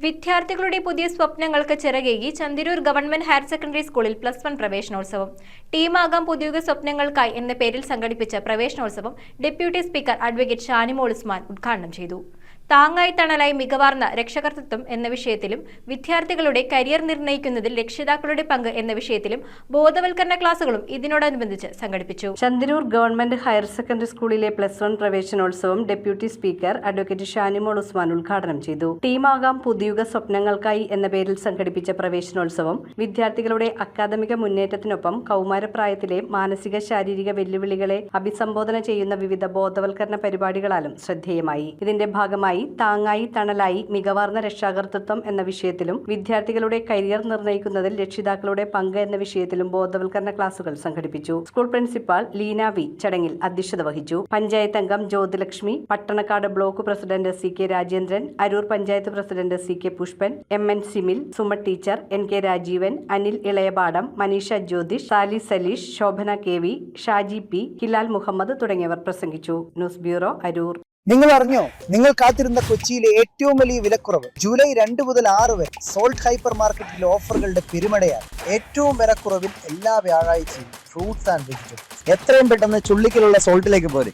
വിദ്യാർത്ഥികളുടെ പുതിയ സ്വപ്നങ്ങൾക്ക് ചിറകേകി ചന്ദിരൂർ ഗവൺമെന്റ് ഹയർ സെക്കൻഡറി സ്കൂളിൽ +1 പ്രവേശനോത്സവം. ടീമാകാം പുതിയുഗ സ്വപ്നങ്ങൾക്കായി എന്ന പേരിൽ സംഘടിപ്പിച്ച പ്രവേശനോത്സവം deputy speaker advocate Shanimol Usman ഉദ്ഘാടനം ചെയ്തു. താങ്ങായി തണലായി മികവാർന്ന രക്ഷകർതൃത്വം എന്ന വിഷയത്തിലും വിദ്യാർത്ഥികളുടെ കരിയർ നിർണ്ണയിക്കുന്നതിൽ രക്ഷിതാക്കളുടെ പങ്ക് എന്ന വിഷയത്തിലും ബോധവൽക്കരണ ക്ലാസുകളും ഇതിനോടനുബന്ധിച്ച് സംഘടിപ്പിച്ചു. ചന്ദിരൂർ ഗവൺമെന്റ് ഹയർ സെക്കൻഡറി സ്കൂളിലെ +1 പ്രവേശനോത്സവം deputy speaker advocate Shanimol Usman ഉദ്ഘാടനം ചെയ്തു. ടീമാകാം പുതിയുഗ സ്വപ്നങ്ങൾക്കായി എന്ന പേരിൽ സംഘടിപ്പിച്ച പ്രവേശനോത്സവം വിദ്യാർത്ഥികളുടെ അക്കാദമിക മുന്നേറ്റത്തിനൊപ്പം കൗമാരപ്രായത്തിലെ മാനസിക ശാരീരിക വെല്ലുവിളികളെ അഭിസംബോധന ചെയ്യുന്ന വിവിധ ബോധവൽക്കരണ പരിപാടികളാലും ശ്രദ്ധേയമായി. ഇതിന്റെ ഭാഗമായി താങ്ങായി തണലായി മികവാർന്ന രക്ഷാകർതൃത്വം എന്ന വിഷയത്തിലും വിദ്യാർത്ഥികളുടെ കരിയർ നിർണ്ണയിക്കുന്നതിൽ രക്ഷിതാക്കളുടെ പങ്ക് എന്ന വിഷയത്തിലും ബോധവൽക്കരണ ക്ലാസുകൾ സംഘടിപ്പിച്ചു. സ്കൂൾ പ്രിൻസിപ്പാൾ ലീന വി ചടങ്ങിൽ അധ്യക്ഷത വഹിച്ചു. പഞ്ചായത്ത് അംഗം Jyothilakshmi, Pattanakkad block president CK Rajendran, Aroor panchayat president CK Pushpan, MN Simil, Suma teacher, NK Rajeevan, Anil Elayapadam, Maneesha Jyothish, Sali Saleesh, Shobhana KV, Shaji P, Hilal Muhammad തുടങ്ങിയവർ പ്രസംഗിച്ചു. News bureau, Aroor. നിങ്ങൾ അറിഞ്ഞോ? നിങ്ങൾ കാത്തിരുന്ന കൊച്ചിയിലെ ഏറ്റവും വലിയ വിലക്കുറവ് ജൂലൈ 2 മുതൽ 6 വരെ സോൾട്ട് ഹൈപ്പർ മാർക്കറ്റിലെ ഓഫറുകളുടെ പെരുമഴയാണ്. ഏറ്റവും വിലക്കുറവിൽ എല്ലാ വ്യാഴാഴ്ചയും ഫ്രൂട്ട്സ് ആൻഡ് വെജിറ്റബിൾസ്. എത്രയും പെട്ടെന്ന് ചുള്ളിക്കലുള്ള സോൾട്ടിലേക്ക് പോരെ.